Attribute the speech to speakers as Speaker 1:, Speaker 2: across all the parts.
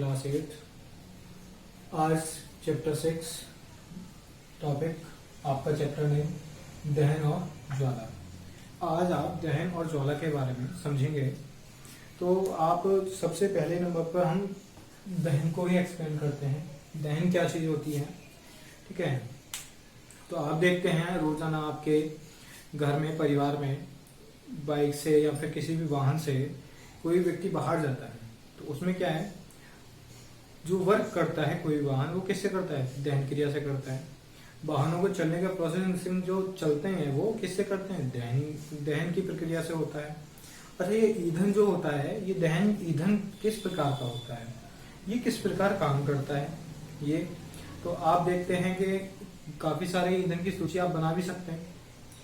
Speaker 1: Class 8। आज chapter 6 topic आपका chapter name दहन और ज्वाला। आज आप दहन और ज्वाला के बारे में समझेंगे। तो आप सबसे पहले नंबर पर हम दहन को ही एक्सप्लेन करते हैं। दहन क्या चीज़ होती है, ठीक है। तो आप देखते हैं रोजाना आपके घर में, परिवार में, बाइक से या फिर किसी भी वाहन से कोई व्यक्ति बाहर जाता है तो उसमें क्या है, जो वर्क करता है कोई वाहन, वो किससे करता है? दहन क्रिया से करता है। वाहनों को चलने का प्रोसेसिंग जो चलते हैं वो किससे करते हैं? दहन की प्रक्रिया से होता है। अच्छा, ये ईंधन जो होता है, ये दहन ईंधन किस प्रकार का होता है, ये किस प्रकार काम करता है ये, तो आप देखते हैं कि काफी सारे ईंधन की सूची आप बना भी सकते हैं।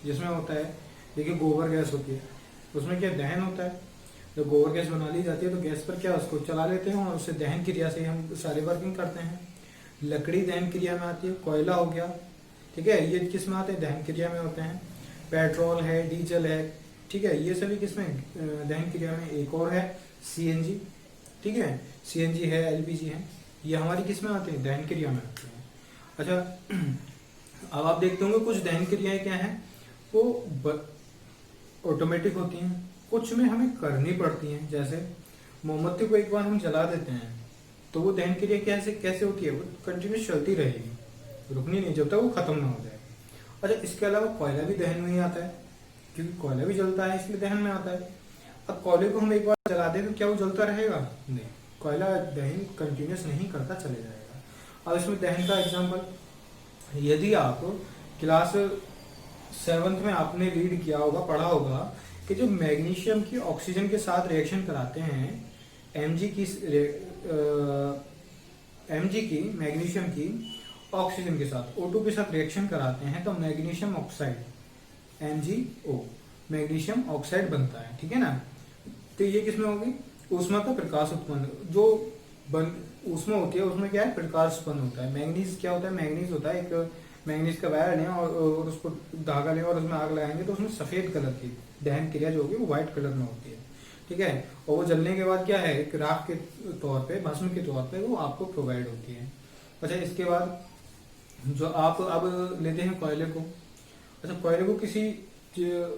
Speaker 1: जिसमें होता है, देखिए गोबर गैस होती है, उसमें क्या दहन होता है। जब गोबर गैस बना ली जाती है तो गैस पर क्या, उसको चला लेते हैं और उससे दहन क्रिया से हम सारे वर्किंग करते हैं। लकड़ी दहन क्रिया में आती है। कोयला हो गया, ठीक है, ये किस में आते हैं? दहन क्रिया में होते हैं। पेट्रोल है, डीजल है, ठीक है, ये सभी किसमें? दहन क्रिया में। एक और है सीएनजी, ठीक है, सीएनजी है, एलपीजी है, ये हमारी किस में आते हैं? दहन क्रिया में आते हैं। अच्छा, अब आप देखते होंगे कुछ दहन क्रियाएं क्या हैं, वो ऑटोमेटिक होती हैं, कुछ में हमें करनी पड़ती हैं। जैसे मोमबत्ती को एक बार हम जला देते हैं तो वो दहन क्रिया कैसे कैसे होती है? वो कंटिन्यूस चलती रहेगी, रुकनी नहीं जब तक वो खत्म ना हो जाए। अच्छा, इसके अलावा कोयला भी दहन में ही आता है, क्योंकि कोयला भी जलता है इसलिए दहन में आता है। अब कोयले को हम एक बार जला दें तो क्या वो जलता रहेगा? नहीं, कोयला दहन कंटिन्यूस नहीं करता, चले जाएगा। अब इसमें दहन का एग्जाम्पल, यदि आप क्लास 7th में आपने रीड किया होगा, पढ़ा होगा कि जो मैग्नीशियम की ऑक्सीजन के साथ रिएक्शन कराते हैं, एमजी की मैग्नीशियम की ऑक्सीजन के साथ O2 के साथ रिएक्शन कराते हैं तो magnesium oxide MgO magnesium oxide बनता है, ठीक है ना। तो ये किसमें होगी? ऊष्मा का प्रकाश उत्पन्न, जो ऊष्मा होती है उसमें क्या है? प्रकाश उत्पन्न होता है। मैग्नीज क्या होता है? मैग्नीज होता है एक मैग्नीज का वायर लें और उसको धागा लें और उसमें आग लगाएंगे तो उसमें सफेद कलर की दहन क्रिया जो होगी वो व्हाइट कलर में होती है, ठीक है। और वो जलने के बाद क्या है, एक राख के तौर पे, भस्म के तौर पे वो आपको प्रोवाइड होती है। अच्छा, इसके बाद जो आप अब लेते हैं कोयले को। अच्छा, कोयले को किसी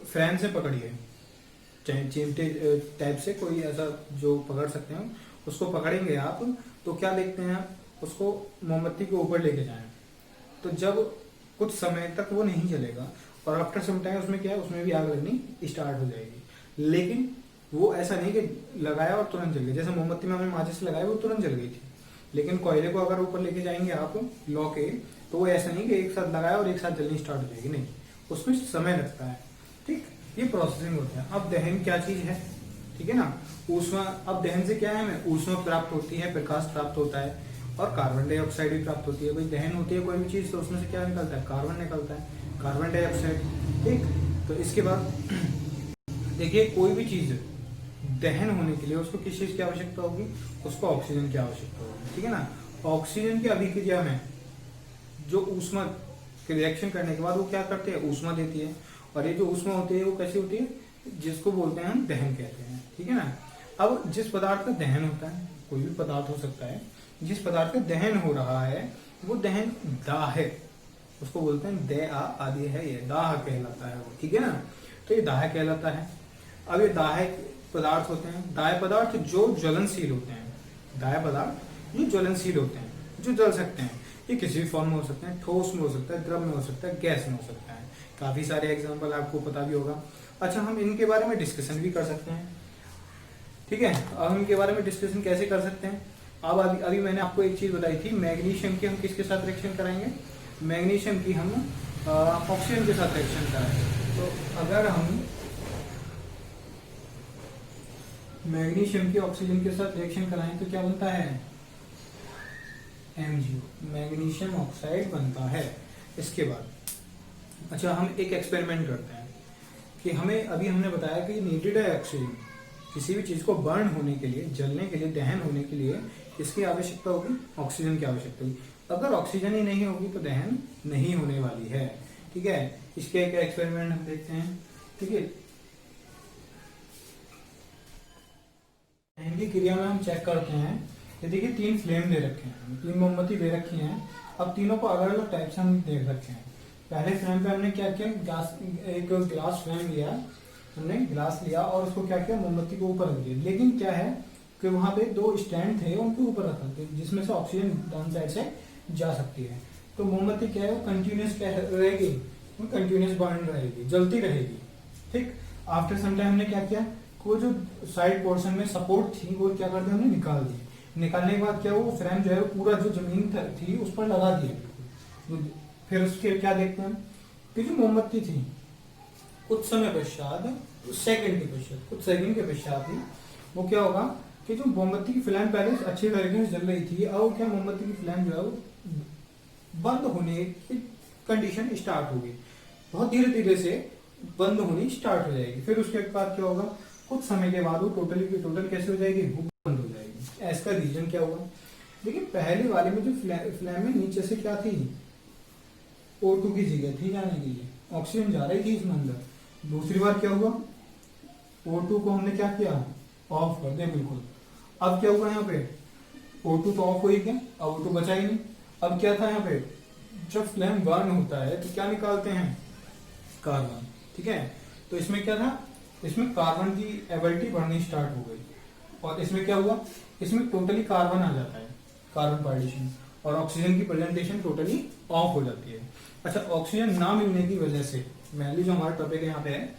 Speaker 1: फैन से पकड़िए, चिमटे टाइप से कोई ऐसा जो पकड़ सकते हैं, उसको पकड़ेंगे आप तो क्या देखते हैं आप, उसको मोमबत्ती के ऊपर लेके जाएं तो जब कुछ समय तक वो नहीं जलेगा और आफ्टर सम टाइम उसमें क्या है, उसमें भी आग लगनी स्टार्ट हो जाएगी। लेकिन वो ऐसा नहीं कि लगाया और तुरंत जल गई, जैसे मोमबत्ती में हमने माचिस लगाया वो तुरंत जल गई थी। लेकिन कोयले को अगर ऊपर लेके जाएंगे आप लौ के, तो वो ऐसा नहीं कि एक साथ लगाया और एक साथ जलनी स्टार्ट हो जाएगी, नहीं, उसमें समय लगता है, ठीक, ये प्रोसेसिंग होता है। अब दहन क्या चीज है, ठीक है ना। ऊष्मा, अब दहन से क्या है, हमें ऊष्मा प्राप्त होती है, प्रकाश प्राप्त होता है और कार्बन डाइऑक्साइड भी प्राप्त होती है। भाई दहन होती है कोई भी चीज तो उसमें से क्या निकलता है? कार्बन निकलता है, कार्बन डाइऑक्साइड, ठीक। तो इसके बाद देखिए, कोई भी चीज दहन होने के लिए उसको किस चीज की आवश्यकता होगी? उसको ऑक्सीजन की आवश्यकता होगी, ठीक है ना। ऑक्सीजन की अभिक्रिया में जो ऊष्मा रिएक्शन करने के बाद वो क्या करते हैं? ऊष्मा देती है। और ये जो ऊष्मा होती है वो कैसी होती है? जिसको बोलते हैं हम दहन कहते हैं, ठीक है ना। अब जिस पदार्थ का दहन होता है, कोई भी पदार्थ हो सकता है, जिस पदार्थ का दहन हो रहा है वो दहन दाह है, उसको बोलते हैं दे आ आदि है, ये दाह कहलाता है वो, ठीक है ना। तो ये दाह कहलाता है। अब ये दाह पदार्थ होते हैं, दाह पदार्थ जो ज्वलनशील होते हैं, दाह पदार्थ जो ज्वलनशील होते हैं, जो जल सकते हैं। ये किसी भी फॉर्म में हो सकते हैं, ठोस में हो सकता है, द्रव में हो सकता है, गैस में हो सकता है। काफी सारे एग्जाम्पल आपको पता भी होगा। अच्छा, हम इनके बारे में डिस्कशन भी कर सकते हैं, ठीक है। अब हम इनके बारे में डिस्कशन कैसे कर सकते हैं? अब अभी मैंने आपको एक चीज बताई थी, मैग्नीशियम की हम किसके साथ रिएक्शन कराएंगे? मैग्नीशियम की हम ऑक्सीजन के साथ रिएक्शन कराएंगे। तो अगर हम मैग्नीशियम की ऑक्सीजन के साथ रिएक्शन कराएं तो क्या बनता है? MgO, मैग्नीशियम ऑक्साइड बनता है। इसके बाद अच्छा, हम एक एक्सपेरिमेंट करते हैं कि हमें, अभी हमने बताया कि नीडेड है ऑक्सीजन, किसी भी चीज को बर्न होने के लिए, जलने के लिए, दहन होने के लिए इसकी आवश्यकता होगी, ऑक्सीजन की आवश्यकता होगी। अगर ऑक्सीजन ही नहीं होगी तो दहन नहीं होने वाली है, ठीक है। इसके एक एक्सपेरिमेंट हम देखते हैं, ठीक है। दहन की क्रिया में हम चेक करते हैं ये देखिए 3 फ्लेम दे रखे हैं, 3 मोमबत्ती दे रखी हैं। अब तीनों को अलग अलग टाइप से हम देख रखे हैं। पहले फ्लेम पे हमने क्या किया, एक ग्लास फ्लेम लिया, हमने गिलास लिया और उसको क्या किया, मोमबत्ती को ऊपर रख दिया। लेकिन क्या है कि वहां पे 2 स्टैंड थे, उनके ऊपर रखा थे, जिसमें से ऑक्सीजन डाउन साइड से जा सकती है। तो मोमबत्ती क्या है, वो कंटिन्यूस क्या रहेगी, वो कंटिन्यूस बर्न रहेगी, जलती रहेगी। ठीक, आफ्टर सम टाइम हमने क्या किया, वो जो साइड पोर्शन में सपोर्ट थी वो क्या करते हमने निकाल दी। निकालने के बाद क्या, वो फ्रेम जो है वो पूरा जो जमीन थी उस पर लगा दिया बिल्कुल। फिर उसके क्या देखते हैं कि जो मोमबत्ती थी कुछ समय पश्चात, कुछ सेकंड के पश्चात ही वो क्या होगा कि जो मोमबत्ती की फ्लेम पहले अच्छे तरीके से जल रही थी, अब क्या मोमबत्ती की फ्लेम जो है वो बंद होने की कंडीशन स्टार्ट होगी, बहुत धीरे धीरे से बंद होनी स्टार्ट हो जाएगी। फिर उसके बाद क्या होगा, कुछ समय के बाद वो टोटली की टोटल कैसे हो जाएगी, वो बंद हो जाएगी। इसका रीजन क्या होगा, देखिए पहले वाले में जो फ्लेम में नीचे से क्या थी, O2 की जगह थी जाने के लिए, ऑक्सीजन जा रही थी इसमें अंदर। दूसरी बार क्या हुआ, O2 को हमने क्या किया, ऑफ कर दिया बिल्कुल। अब क्या हुआ यहाँ पे, O2 तो ऑफ हो ही गया, अब O2 बचा ही नहीं। अब क्या था यहाँ पे, जब फ्लेम बर्न होता है तो क्या निकालते हैं, कार्बन। ठीक है, तो इसमें क्या था, इसमें कार्बन की एबिलिटी बढ़नी स्टार्ट हो गई, और इसमें क्या हुआ, इसमें टोटली कार्बन आ जाता है, कार्बन पार्टीशन, और ऑक्सीजन की प्रेजेंटेशन टोटली ऑफ हो जाती है। अच्छा, ऑक्सीजन ना मिलने की वजह से, मेनली जो हमारा टॉपिक यहाँ पे है,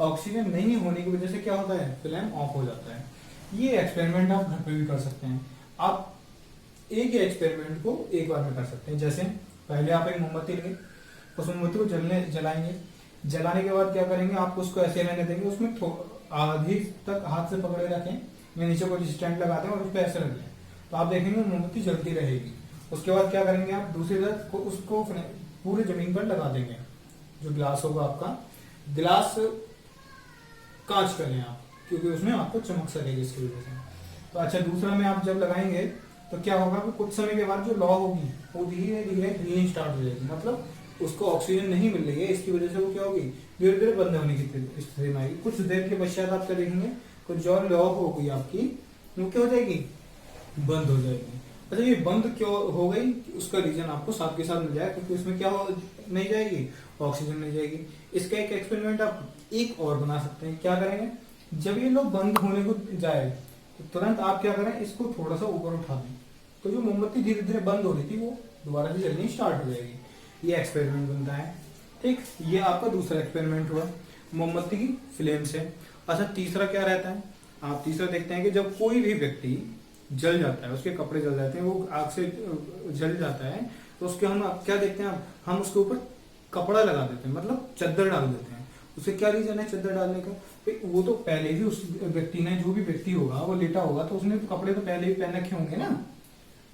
Speaker 1: ऑक्सीजन नहीं होने की वजह से क्या होता है, फ्लेम ऑफ हो जाता है। ये एक्सपेरिमेंट आप घर पे भी कर सकते हैं। आप एक ही एक्सपेरिमेंट को एक बार में कर सकते हैं। जैसे पहले आप एक मोमबत्ती लेंगे, उस मोमबत्ती को जलाएंगे, जलाने के बाद क्या करेंगे, आप उसको ऐसे रहने देंगे, उसमें आधी तक हाथ से पकड़े रखें या नीचे कोई स्टैंड लगा दें और उस पर ऐसे रख लें, तो आप देखेंगे मोमबत्ती जलती रहेगी। उसके बाद क्या करेंगे, आप दूसरी तरफ उसको पूरे जमीन पर लगा देंगे। जो ग्लास होगा आपका, ग्लास कांच का लें आप, क्योंकि उसमें आपको चमक सकेगी इसकी वजह से। तो अच्छा, दूसरा में आप जब लगाएंगे तो क्या होगा कि कुछ समय के बाद जो लौ होगी वो धीरे धीरे हिलनी स्टार्ट हो जाएगी, मतलब उसको ऑक्सीजन नहीं मिल रही है, इसकी वजह से वो क्या होगी, धीरे धीरे बंद होने की स्थिति में आएगी। कुछ देर के पश्चात आप क्या देखेंगे, कुछ जो लौ होगी आपकी, वो क्या हो जाएगी, बंद हो जाएगी। अच्छा, ये बंद क्यों हो गई, उसका रीजन आपको साथ के साथ मिल जाएगा, क्योंकि उसमें क्या हो नहीं जाएगी, ऑक्सीजन नहीं जाएगी। इसका एक एक्सपेरिमेंट आप एक और बना सकते हैं। क्या करेंगे, जब ये लोग बंद होने को जाए तो तुरंत आप क्या करें, इसको थोड़ा सा ऊपर उठा दें, तो जो मोमबत्ती धीरे धीरे बंद हो रही थी वो दोबारा से जलनी स्टार्ट हो जाएगी। ये एक्सपेरिमेंट बनता है। ठीक, ये आपका दूसरा एक्सपेरिमेंट हुआ मोमबत्ती की फ्लेम से। अच्छा, तीसरा क्या रहता है, आप तीसरा देखते हैं कि जब कोई भी व्यक्ति जल जाता है, उसके कपड़े जल जाते हैं, वो आग से जल जाता है, तो उसके हम क्या देखते हैं, हम उसके ऊपर कपड़ा लगा देते हैं, मतलब चद्दर डाल देते हैं। उससे क्या रीजन है चद्दर डालने का, वो तो पहले ही उस व्यक्ति ने, जो भी व्यक्ति होगा वो लेटा होगा, तो उसने कपड़े तो पहले ही पहन रखे होंगे ना।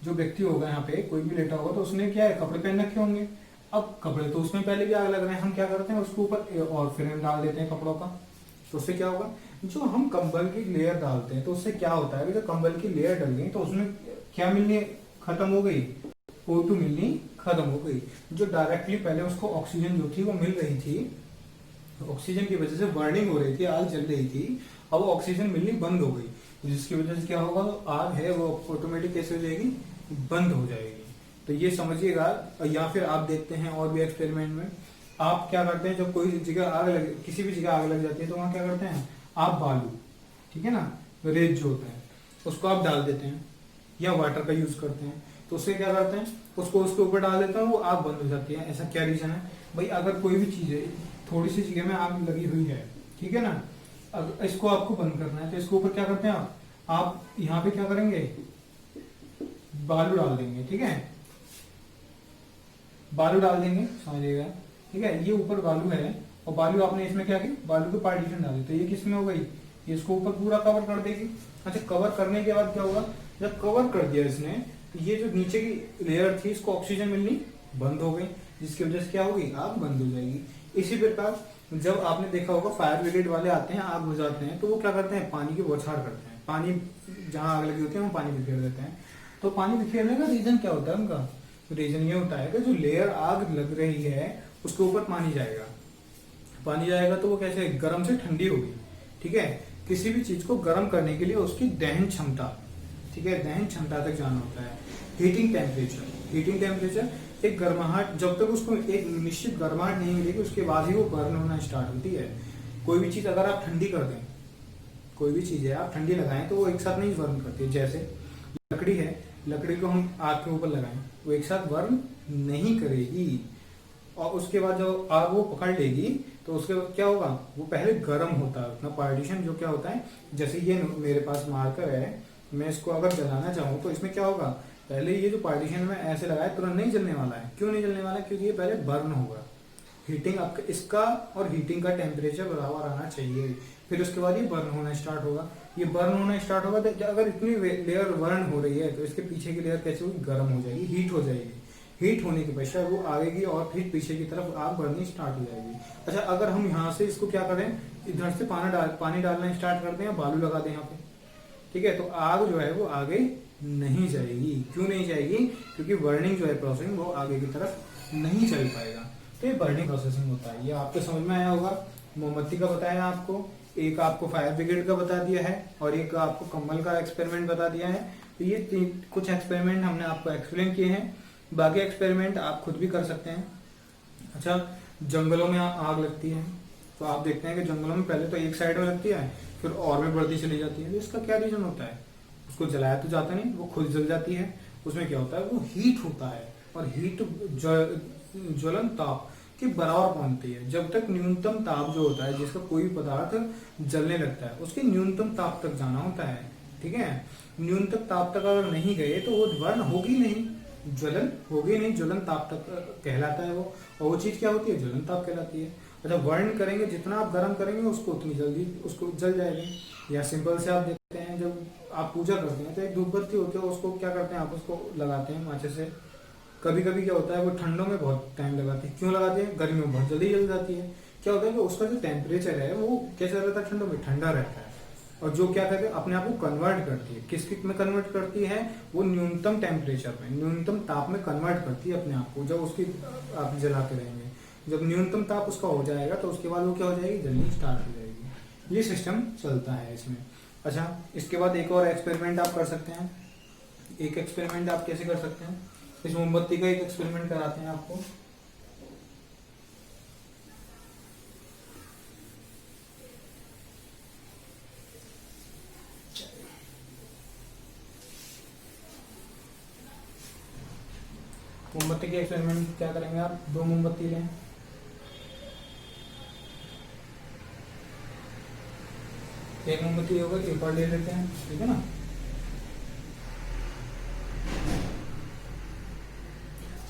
Speaker 1: जो व्यक्ति होगा यहाँ पे, कोई भी लेटा होगा, तो उसने क्या है, कपड़े पहन रखे होंगे। अब कपड़े तो उसमें पहले भी आग लग रहे हैं, हम क्या करते हैं, उसके ऊपर और फ्रेम डाल देते हैं कपड़ों का। तो उससे क्या होगा, जो हम कंबल की लेयर डालते हैं, तो उससे क्या होता है कि जब कंबल की लेयर डल गई तो उसमें क्या मिलनी खत्म हो गई, O2 मिलनी खत्म हो गई। जो डायरेक्टली पहले उसको ऑक्सीजन जो थी वो मिल रही थी, ऑक्सीजन की वजह से बर्निंग हो रही थी, आग जल रही थी, अब वो ऑक्सीजन मिलनी बंद हो गई, जिसकी वजह से क्या होगा, तो आग है वो ऑटोमेटिक कैसे हो जाएगी, बंद हो जाएगी। तो ये समझिएगा। या फिर आप देखते हैं और भी एक्सपेरिमेंट में, आप क्या करते हैं, जब कोई जगह आग लग, किसी भी जगह आग लग जाती है, तो वहां क्या करते हैं, आप बालू, ठीक है ना, रेत जो होता है उसको आप डाल देते हैं, या वाटर का यूज करते हैं, तो उससे क्या करते हैं, उसको उसके ऊपर डाल देते हैं, वो आग बंद हो जाती है। ऐसा क्या रीजन है भाई, अगर कोई भी चीज है, थोड़ी सी जगह में आग लगी हुई है, ठीक है ना, अगर इसको आपको बंद करना है, तो इसके ऊपर क्या करते हैं आप यहाँ पे क्या करेंगे, बालू डाल देंगे, ठीक है, बालू डाल देंगे, समझिएगा, ठीक है। ये ऊपर बालू है, और बालू आपने इसमें क्या किया, बालू के पार्टीशन डाले, तो ये किसमें हो गई, इसको ऊपर पूरा कवर कर देगी। अच्छा, कवर करने के बाद क्या होगा, जब कवर कर दिया इसने, तो ये जो नीचे की लेयर थी, इसको ऑक्सीजन मिलनी बंद हो गई, जिसकी वजह से क्या होगी, आग बंद हो जाएगी। इसी प्रकार जब आपने देखा होगा फायर ब्रिगेड वाले आते हैं, आग बुझाते हैं, तो वो क्या करते हैं, पानी की बौछार करते हैं, पानी जहां आग लगी होती है वो पानी बिखेर देते हैं। तो पानी बिखेरने का रीजन क्या होता है उनका, रीजन ये होता है कि जो लेयर आग लग रही है उसके ऊपर पानी जाएगा, पानी जाएगा तो वो कैसे, गर्म से ठंडी होगी, ठीक है। किसी भी चीज को गर्म करने के लिए उसकी दहन क्षमता, ठीक है, दहन क्षमता तक जाना होता है। हीटिंग टेम्परेचर एक गर्माहट, जब तक उसको एक निश्चित गर्माहट नहीं मिलेगी उसके बाद ही वो बर्न होना स्टार्ट होती है। कोई भी चीज अगर आप ठंडी कर दें, कोई भी चीज है आप ठंडी लगाएं तो वो एक साथ नहीं बर्न करती। जैसे लकड़ी है, लकड़ी को हम आग के ऊपर लगाएं वो एक साथ बर्न नहीं करेगी, और उसके बाद जब आग वो पकड़ लेगी तो उसके बाद क्या होगा, वो पहले गर्म होता है अपना पार्टीशन जो क्या होता है। जैसे ये मेरे पास मार्कर है, मैं इसको अगर जलाना चाहूँ तो इसमें क्या होगा, पहले ये जो पार्टीशन में ऐसे लगाए तुरंत नहीं जलने वाला है। क्यों नहीं जलने वाला है, क्योंकि ये पहले बर्न होगा। हीटिंग आपका इसका और हीटिंग का टेम्परेचर बराबर आना चाहिए, फिर उसके बाद ये बर्न होना स्टार्ट होगा। ये बर्न होना स्टार्ट होगा तो अगर इतनी लेयर बर्न हो रही है तो इसके पीछे की लेयर कैसे होगी, गर्म हो जाएगी, हीट हो जाएगी। हीट होने के पश्चात वो आगेगी और फिर पीछे की तरफ आग बढ़नी स्टार्ट हो जाएगी। अच्छा, अगर हम यहाँ से इसको क्या करें, इधर से पानी डालना स्टार्ट करते हैं, बालू लगा दें यहाँ पे, ठीक है, तो आग जो है वो आगे नहीं जाएगी। क्यों नहीं जाएगी, क्योंकि बर्निंग जो है प्रोसेसिंग वो आगे की तरफ नहीं चल पाएगा। तो ये बर्निंग प्रोसेसिंग होता है। ये आपको समझ में आया होगा। मोमबत्ती का बताया आपको, एक आपको फायर ब्रिगेड का बता दिया है, और एक आपको कंबल का एक्सपेरिमेंट बता दिया है। तो ये कुछ एक्सपेरिमेंट हमने आपको एक्सप्लेन किए हैं। बाकी एक्सपेरिमेंट आप खुद भी कर सकते हैं। अच्छा, जंगलों में आग लगती है तो आप देखते हैं कि जंगलों में पहले तो एक साइड में लगती है, फिर और में बढ़ती चली जाती है। तो इसका क्या रीजन होता है, उसको जलाया तो जाता नहीं, वो खुद जल जाती है। उसमें क्या होता है, वो हीट होता है, और हीट ज्वलन ताप के बराबर पहुंचती है। जब तक न्यूनतम ताप जो होता है, जिसका कोई पदार्थ जलने लगता है, उसके न्यूनतम ताप तक जाना होता है। ठीक है, न्यूनतम ताप तक अगर नहीं गए तो वो बर्न होगी नहीं, ज्वलन होगी नहीं, ज्वलन ताप तक कहलाता है वो। और वो चीज क्या होती है, ज्वलन ताप कहलाती है। अच्छा, बर्न करेंगे, जितना आप गर्म करेंगे उसको उतनी जल्दी उसको जल जाएगी। या सिंपल से आप देखते हैं, जब आप पूजा करते हैं तो एक धूप बत्ती होती है, उसको क्या करते हैं, आप उसको लगाते हैं माचिस से। कभी कभी क्या होता है, वो ठंडों में बहुत टाइम लगाती है। क्यों लगाती है, गर्मियों में बहुत जल्दी जल जाती है। क्या होता है कि उसका जो टेम्परेचर है वो कैसा रहता है, ठंडों में ठंडा रहता है, और जो क्या कहते हैं अपने आप को कन्वर्ट करती है। किस में कन्वर्ट करती है, वो न्यूनतम टेम्परेचर में, न्यूनतम ताप में कन्वर्ट करती है अपने आप को। जब उसकी आप जलाते रहेंगे, जब न्यूनतम ताप उसका हो जाएगा तो उसके बाद वो क्या हो जाएगी, जलनी स्टार्ट हो जाएगी। ये सिस्टम चलता है इसमें। अच्छा, इसके बाद एक और एक्सपेरिमेंट आप कर सकते हैं। एक एक्सपेरिमेंट आप कैसे कर सकते हैं, इस मोमबत्ती का एक एक्सपेरिमेंट कराते हैं आपको। मोमबत्ती के एक्सपेरिमेंट क्या करेंगे आप, दो मोमबत्ती लें, एक मोमबत्ती होगा, एक और ले लेते हैं, ठीक है ना।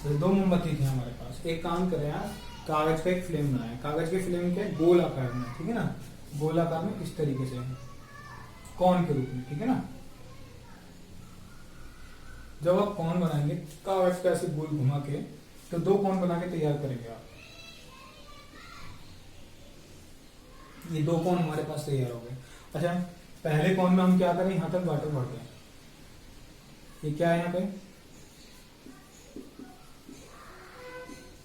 Speaker 1: तो दो मोमबत्ती थी हमारे पास। एक काम करें आप, कागज का एक फ्लेम बनाए। कागज के फ्लेम के गोल आकार में, ठीक है ना, गोल आकार में इस तरीके से, कौन के रूप में, ठीक है ना। जब आप कौन बनाएंगे कागज का ऐसे गोल घुमा के, तो दो कौन बना के तैयार करेंगे आप। ये दो कौन हमारे पास तैयार हो गए। अच्छा, पहले कौन में हम क्या करें, यहां तक वाटर भर दें। ये क्या है यहाँ पे,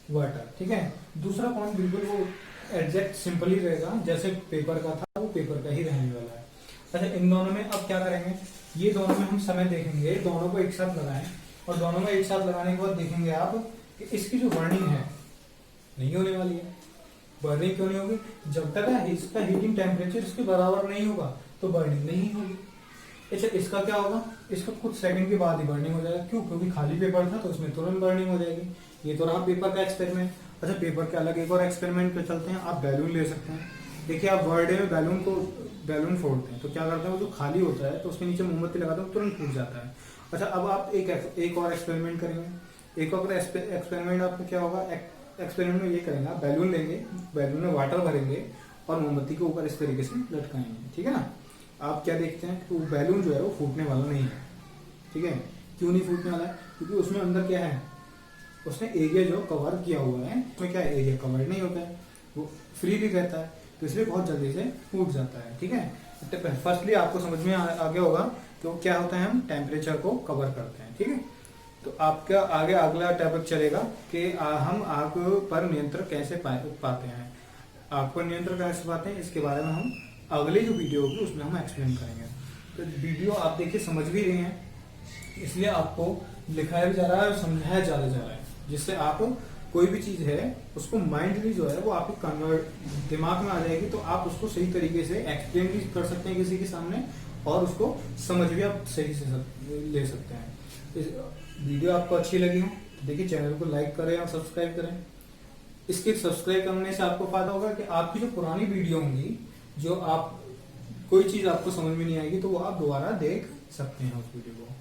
Speaker 1: वाटर, ठीक है। दूसरा कौन बिल्कुल वो एग्जैक्ट सिंपल ही रहेगा, जैसे पेपर का था वो पेपर का ही रहने वाला है। अच्छा, इन दोनों में अब क्या करेंगे, ये दोनों में हम समय देखेंगे, दोनों को एक साथ लगाएं, और दोनों में एक साथ लगाने के बाद देखेंगे आप कि इसकी जो बर्निंग है नहीं होने वाली है। बर्निंग क्यों नहीं होगी, जब तक इसका हीटिंग टेम्परेचर इसके बराबर नहीं होगा तो बर्निंग नहीं होगी। अच्छा, इसका क्या होगा, इसका कुछ सेकंड के बाद ही बर्निंग हो जाएगा। क्यों, क्योंकि खाली पेपर था तो उसमें तुरंत बर्निंग हो जाएगी। ये तो रहा पेपर का एक्सपेरिमेंट। अच्छा, पेपर के अलग एक और एक्सपेरिमेंट पे चलते हैं। आप बैलून ले सकते हैं। देखिए, आप बर्थडे में बैलून फोड़ते हैं तो क्या करते हैं, वो जो खाली होता है तो उसके नीचे मोमबत्ती लगाते हैं, तुरंत फूट जाता है। अच्छा, अब आप एक और एक्सपेरिमेंट करेंगे। एक और एक्सपेरिमेंट आपका क्या होगा, एक्सपेरिमेंट में ये करेंगे, आप बैलून लेंगे, बैलून में वाटर भरेंगे और मोमबत्ती के ऊपर इस तरीके से लटकाएंगे, ठीक है ना। आप क्या देखते हैं कि वो बैलून जो है वो फूटने वाला नहीं है, ठीक है। क्यों नहीं फूटने वाला है, क्योंकि उसमें अंदर क्या है, उसने एरिया जो कवर किया हुआ है, उसमें क्या है, एरिया कवर नहीं होता है, वो फ्री भी रहता है, तो इसलिए बहुत जल्दी से फूट जाता है, ठीक है। तो फर्स्टली आपको समझ में आ गया होगा कि वो क्या होता है, हम टेम्परेचर को कवर करते हैं, ठीक है। तो आपका आगे अगला टॉपिक चलेगा कि हम आग पर नियंत्रण कैसे पाते हैं। आग पर नियंत्रण कैसे पाते हैं, इसके बारे में हम अगली जो वीडियो होगी उसमें हम एक्सप्लेन करेंगे। तो वीडियो आप देखिए, समझ भी रहे हैं, इसलिए आपको लिखाया भी जा रहा है और समझाया ज्यादा जा रहा है, जिससे आप कोई भी चीज है उसको माइंडली जो है वो आपके कन्वर्ट दिमाग में आ जाएगी, तो आप उसको सही तरीके से एक्सप्लेन भी कर सकते हैं किसी के सामने, और उसको समझ भी आप सही से ले सकते हैं। इस वीडियो आपको अच्छी लगी हो तो देखिए चैनल को लाइक करें और सब्सक्राइब करें। इसके सब्सक्राइब करने से आपको फायदा होगा कि आपकी जो पुरानी वीडियो होंगी, जो आप कोई चीज आपको समझ में नहीं आएगी तो वो आप दोबारा देख सकते हैं उस वीडियो को।